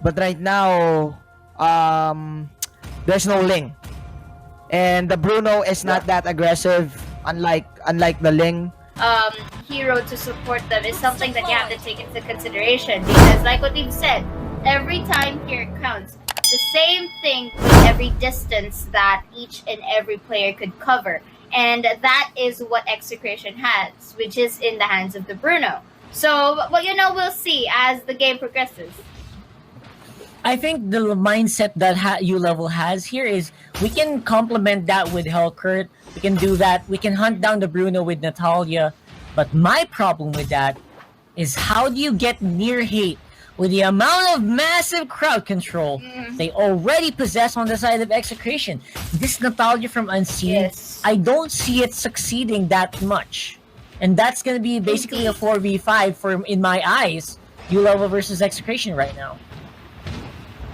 But right now, there's no Ling. And the Bruno is not that aggressive, unlike the Ling. Hero to support them is something that you have to take into consideration, because like what we've said, every time here counts. The same thing with every distance that each and every player could cover. And that is what Execration has, which is in the hands of the Bruno. So, well, we'll see as the game progresses. I think the mindset that ULVL has here is we can complement that with Hellcurt. We can do that. We can hunt down the Bruno with Natalia. But my problem with that is, how do you get near hate with the amount of massive crowd control they already possess on the side of Execration? This Natalia from Unseen, Yes. I don't see it succeeding that much. And that's going to be basically a 4v5 in my eyes, ULVL versus Execration right now.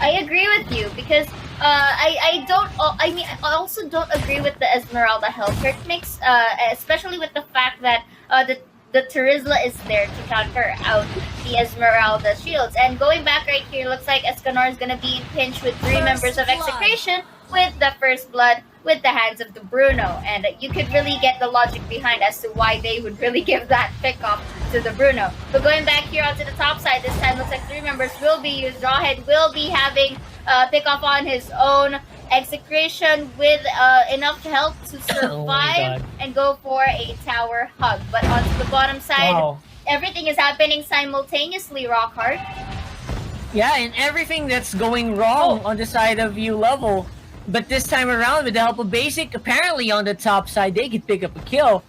I agree with you, because I also don't agree with the Esmeralda Hellcurt mix, especially with the fact that the Terizla is there to counter out the Esmeralda shields. And going back right here, looks like Escanor is gonna be in pinch with three members of Execration with the First Blood with the hands of the Bruno. And you could really get the logic behind as to why they would really give that pick off to the Bruno. But going back here onto the top side, this time looks like three members will be used. Rawhead will be having pick off on his own. Execration with enough health to survive and go for a tower hug. But onto the bottom side, everything is happening simultaneously, Rockhard. Yeah, and everything that's going wrong on the side of ULVL. But this time around, with the help of Basic, apparently on the top side, they could pick up a kill.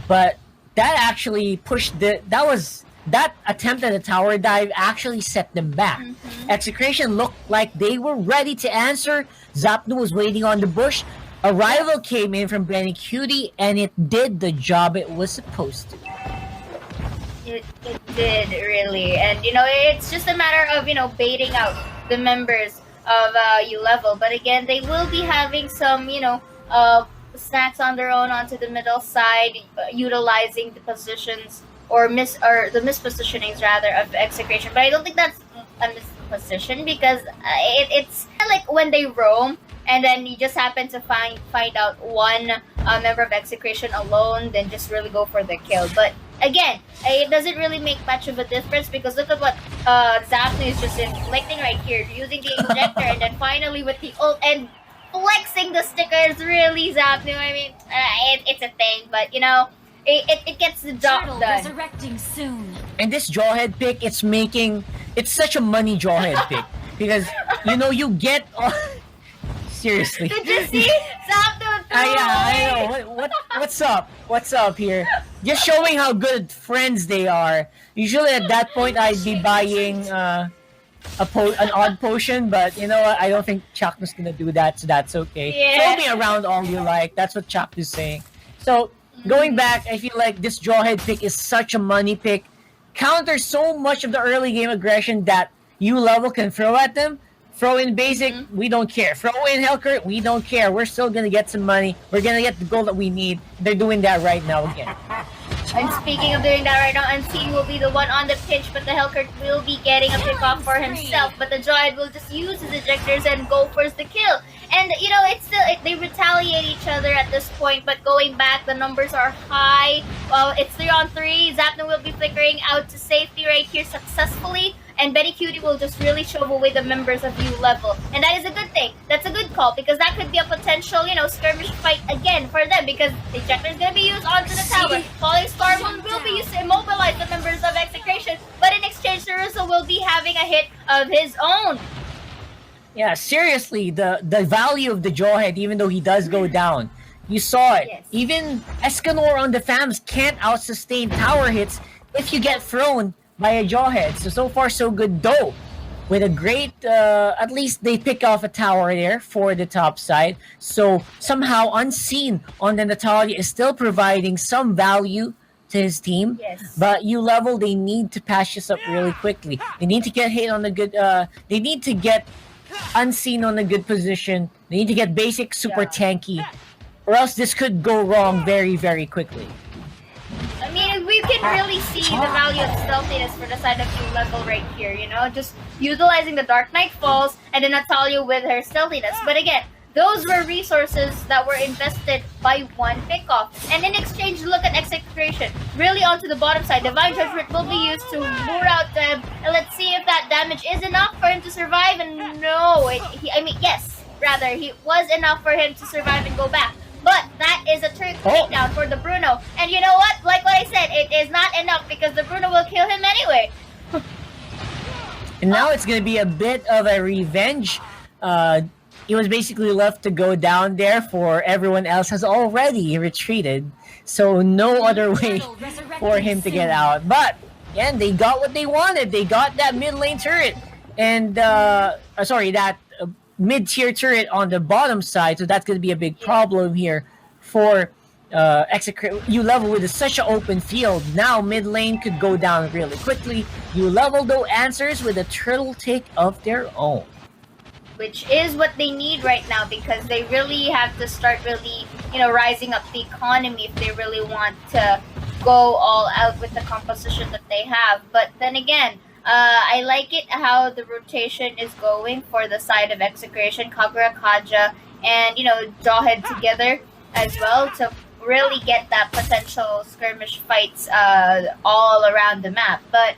But that actually pushed that attempt at a tower dive actually set them back. Execration looked like they were ready to answer. Zapnu was waiting on the bush. A rival came in from Benny Cutie, and it did the job it was supposed to. It did, really. And, it's just a matter of, baiting out the members of ULVL. But again, they will be having some, snacks on their own onto the middle side, utilizing the positions or the mispositionings rather of Execration. But I don't think that's a misposition, because it's like when they roam and then you just happen to find out one member of Execration alone, then just really go for the kill. But again, it doesn't really make much of a difference, because look at what Zapnu is just inflicting right here, using the injector and then finally with the ult and flexing the stickers. Really, Zapnu, I mean, it's a thing, but it gets the job done. Resurrecting soon. And this Jawhead pick, it's such a money Jawhead pick, because you get seriously. Did you see Zapnu? I know. What's up here? Just showing how good friends they are. Usually at that point, I'd be buying an odd potion, but you know what? I don't think Chakma's gonna do that, so that's okay. Yeah. Throw me around all you like. That's what Chakma's saying. So going back, I feel like this Jawhead pick is such a money pick. Counters so much of the early game aggression that ULVL can throw at them. Throw in Basic, we don't care. Throw in Hellcurt, we don't care. We're still gonna get some money. We're gonna get the goal that we need. They're doing that right now again. And speaking of doing that right now, Unseen will be the one on the pitch, but the Hellcurt will be getting a pick off for himself. But the Jawhead will just use his ejectors and go for the kill. And it's still they retaliate each other at this point. But going back, the numbers are high. Well, it's 3-on-3. Zapna will be flickering out to safety right here successfully. And Betty Cutie will just really shove away the members of ULVL. And that is a good thing. That's a good call, because that could be a potential, skirmish fight again for them, because the ejector is going to be used onto the tower. Falling Star Moon will be used to immobilize the members of Execration. But in exchange, Ceruso will be having a hit of his own. Yeah, seriously, the value of the Jawhead, even though he does go down, you saw it. Yes. Even Escanor on the FAMs can't out-sustain tower hits if you get thrown by a Jawhead. So far so good though. With a great, at least they pick off a tower there for the top side. So somehow Unseen on the Natalia is still providing some value to his team. Yes. But ULVL, they need to patch this up really quickly. They need to get hit on the good, they need to get Unseen on a good position. They need to get Basic super tanky, or else this could go wrong very, very quickly. I mean, we can can really see the value of stealthiness for the side of ULVL right here, you know? Just utilizing the Dark Knight Falls and then Natalia with her stealthiness. But again, those were resources that were invested by one pickoff. And in exchange, look at Execration. Really onto the bottom side. Divine Judgment will be used to lure out them. And let's see if that damage is enough for him to survive. And no, yes, rather, it was enough for him to survive and go back. But that is a takedown for the Bruno. And you know what? Like what I said, it is not enough because the Bruno will kill him anyway. And now it's going to be a bit of a revenge. He was basically left to go down there, for everyone else has already retreated. So no other way for him to get out. But, again, they got what they wanted. They got that mid lane turret. And, that mid-tier turret on the bottom side. So that's going to be a big problem here for ULVL with such an open field. Now mid lane could go down really quickly. ULVL, though, answers with a turtle take of their own. Which is what they need right now, because they really have to start rising up the economy if they really want to go all out with the composition that they have. But then again, I like it how the rotation is going for the side of Execration, Kagura, Kaja, and Jawhead together as well to really get that potential skirmish fights all around the map. But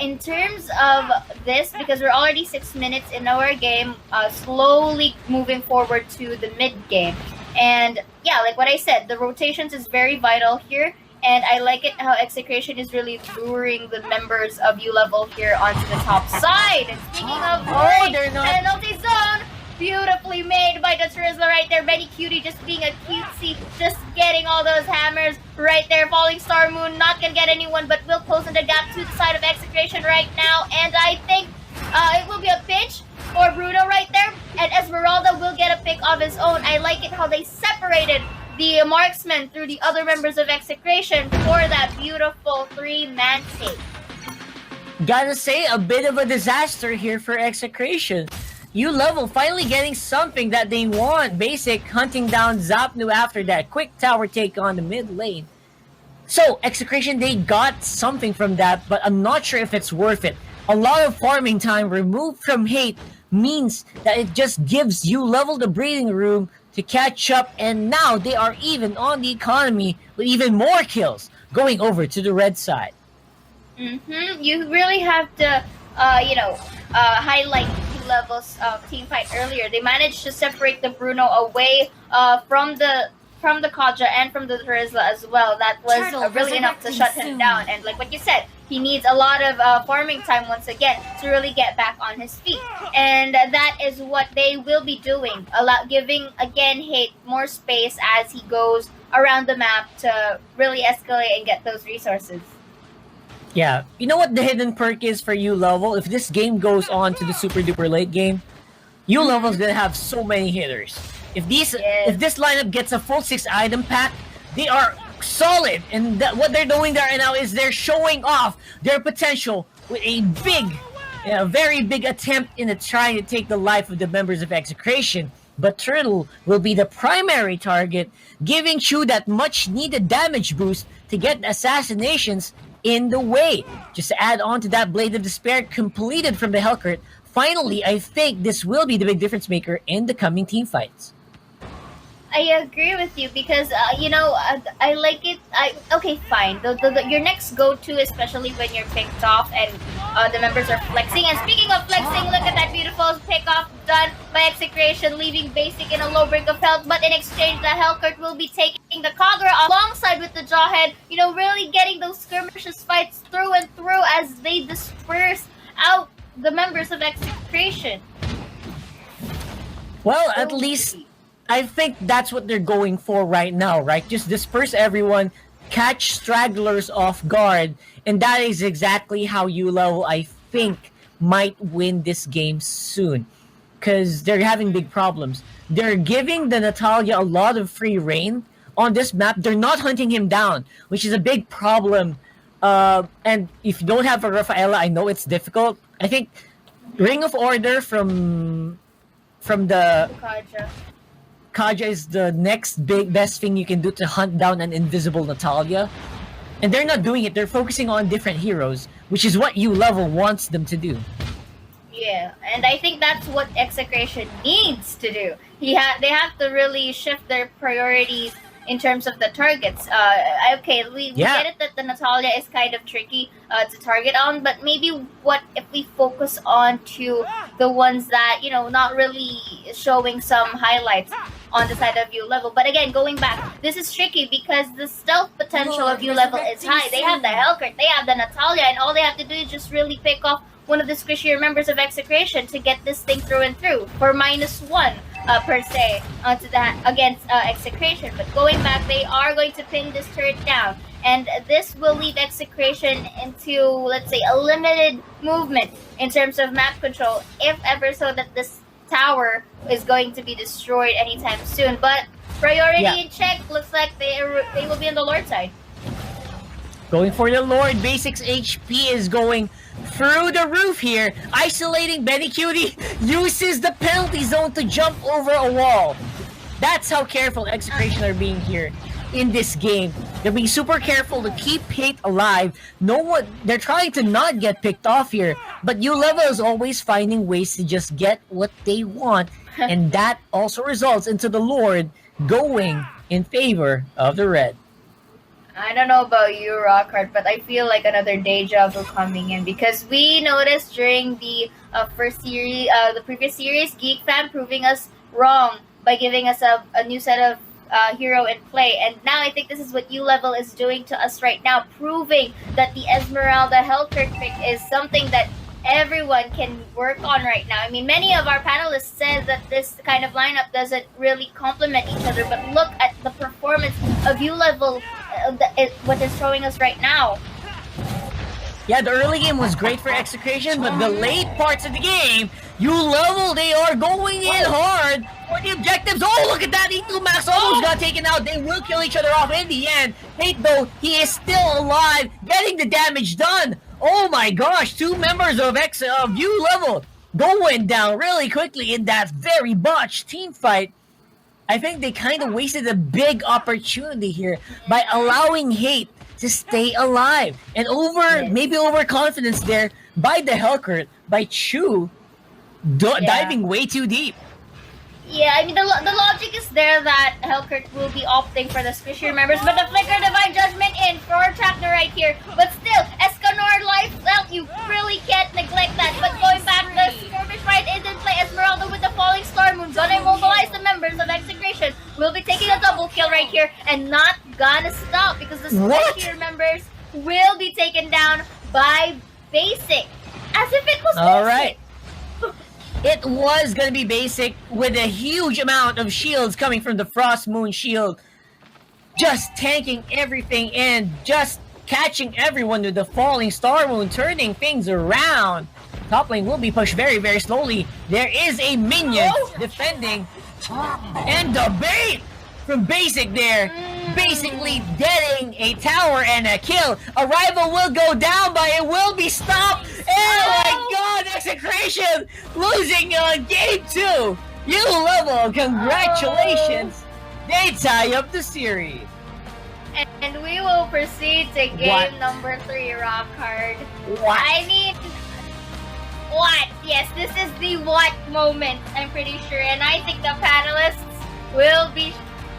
in terms of this, because we're already 6 minutes in our game, slowly moving forward to the mid game. And yeah, like what I said, the rotations is very vital here. And I like it how Execration is really luring the members of ULVL here onto the top side. And speaking of penalty zone, beautifully made by the Turisla right there. Benny Cutie just being a cutesy, just getting all those hammers right there. Falling Star Moon, not gonna get anyone, but will close in the gap to the side of Execration right now. And I think it will be a pinch for Bruno right there. And Esmeralda will get a pick of his own. I like it how they separated the marksman through the other members of Execration for that beautiful 3-man take. Gotta say, a bit of a disaster here for Execration. ULVL finally getting something that they want. Basic hunting down Zapnu after that quick tower take on the mid lane. So, Execration, they got something from that, but I'm not sure if it's worth it. A lot of farming time removed from Hate means that it just gives ULVL the breathing room to catch up, and now they are even on the economy with even more kills going over to the red side. You really have to, highlight ULVL's team fight earlier. They managed to separate the Bruno away from the Kaja and from the Turisla as well. That was really enough to shut him down. And like what you said, he needs a lot of farming time once again to really get back on his feet. And that is what they will be doing. Giving, again, Hate more space as he goes around the map to really escalate and get those resources. Yeah. You know what the hidden perk is for ULVL? If this game goes on to the super duper late game, ULVL is going to have so many hitters. If this lineup gets a full 6 item pack, they are solid, and what they're doing there right now is they're showing off their potential with a very big attempt in trying to take the life of the members of Execration. But Turtle will be the primary target, giving Chu that much needed damage boost to get assassinations in the way. Just to add on to that, Blade of Despair completed from the Hellcurt. Finally, I think this will be the big difference maker in the coming team fights. I agree with you because, I like it. Okay, fine. Your next go-to, especially when you're picked off and the members are flexing. And speaking of flexing, look at that beautiful pick-off done by Execration, leaving Basic in a low break of health. But in exchange, the Hellcurt will be taking the Kagura alongside with the Jawhead, really getting those skirmishes fights through and through as they disperse out the members of Execration. Well, at least I think that's what they're going for right now, right? Just disperse everyone, catch stragglers off guard, and that is exactly how ULVL, I think, might win this game soon. Because they're having big problems. They're giving the Natalia a lot of free reign on this map. They're not hunting him down, which is a big problem. And if you don't have a Rafaela, I know it's difficult. I think Ring of Order from the Kaja is the next best thing you can do to hunt down an invisible Natalia. And they're not doing it. They're focusing on different heroes, which is what ULVL wants them to do. Yeah, and I think that's what Execration needs to do. They have to really shift their priorities in terms of the targets. Okay, we get it that the Natalia is kind of tricky to target on, but maybe what if we focus on to the ones that, you know, not really showing some highlights on the side of ULVL. But again, going back, this is tricky because the stealth potential of ULVL is high. They have the Hellcurt, they have the Natalia, and all they have to do is just really pick off one of the squishier members of Execration to get this thing through and through for -1 per se onto that against Execration. But going back, they are going to pin this turret down, and this will leave Execration into, let's say, a limited movement in terms of map control, if ever so that this tower is going to be destroyed anytime soon. But priority in check, looks like they will be on the Lord side. Going for the Lord. Basics HP is going through the roof here. Isolating Benny Cutie uses the penalty zone to jump over a wall. That's how careful Execration are being here in this game. They're being super careful to keep Hate alive. They're trying to not get picked off here, but ULVL is always finding ways to just get what they want, and that also results into the Lord going in favor of the Red. I don't know about you, Rockhard, but I feel like another deja vu coming in, because we noticed during the first series, the previous series, Geek Fam proving us wrong by giving us a new set of hero in play, and now I think this is what ULVL is doing to us right now, proving that the Esmeralda Hellcurt pick is something that everyone can work on right now. I mean, many of our panelists said that this kind of lineup doesn't really complement each other, but look at the performance of ULVL, what it's showing us right now. Yeah, the early game was great for Execration, but the late parts of the game, ULVL, they are going in hard for the objectives. Oh, look at that! E2 Max almost got taken out. They will kill each other off in the end. Hate, though, he is still alive, getting the damage done. Oh my gosh, 2 members of ULVL going down really quickly in that very botched team fight. I think they kind of wasted a big opportunity here by allowing Hate to stay alive. And maybe overconfidence there by the Hellcurt, by Chu, diving way too deep. Yeah, I mean, the logic is there that Hellcurt will be opting for the squishier members, but the Flicker Divine Judgment in for Tractor right here. But still, Escanor lives out, you really can't neglect that. But going back, the skirmish right is in play. Esmeralda with the Falling Star Moon, gonna immobilize the members of Execration. Will be taking a double kill right here, and not gonna stop, because the squishier members will be taken down by Basic. As if it was Basic. Alright. It was going to be Basic with a huge amount of shields coming from the Frost Moon shield. Just tanking everything and just catching everyone with the Falling Star Moon, turning things around. Top lane will be pushed very, very slowly. There is a minion defending. And the bait from Basic there. Basically getting a tower and a kill. A rival will go down, but it will be stopped. Oh my god, Execration losing game 2. ULVL, congratulations. They tie up the series. And we will proceed to game number 3, Rockhard. What? I mean, what? Yes, this is the what moment, I'm pretty sure. And I think the panelists will be,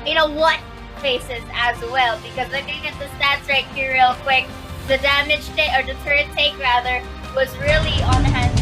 what faces as well, because looking at the stats right here real quick, the damage take, or the turret take rather, was really on the hand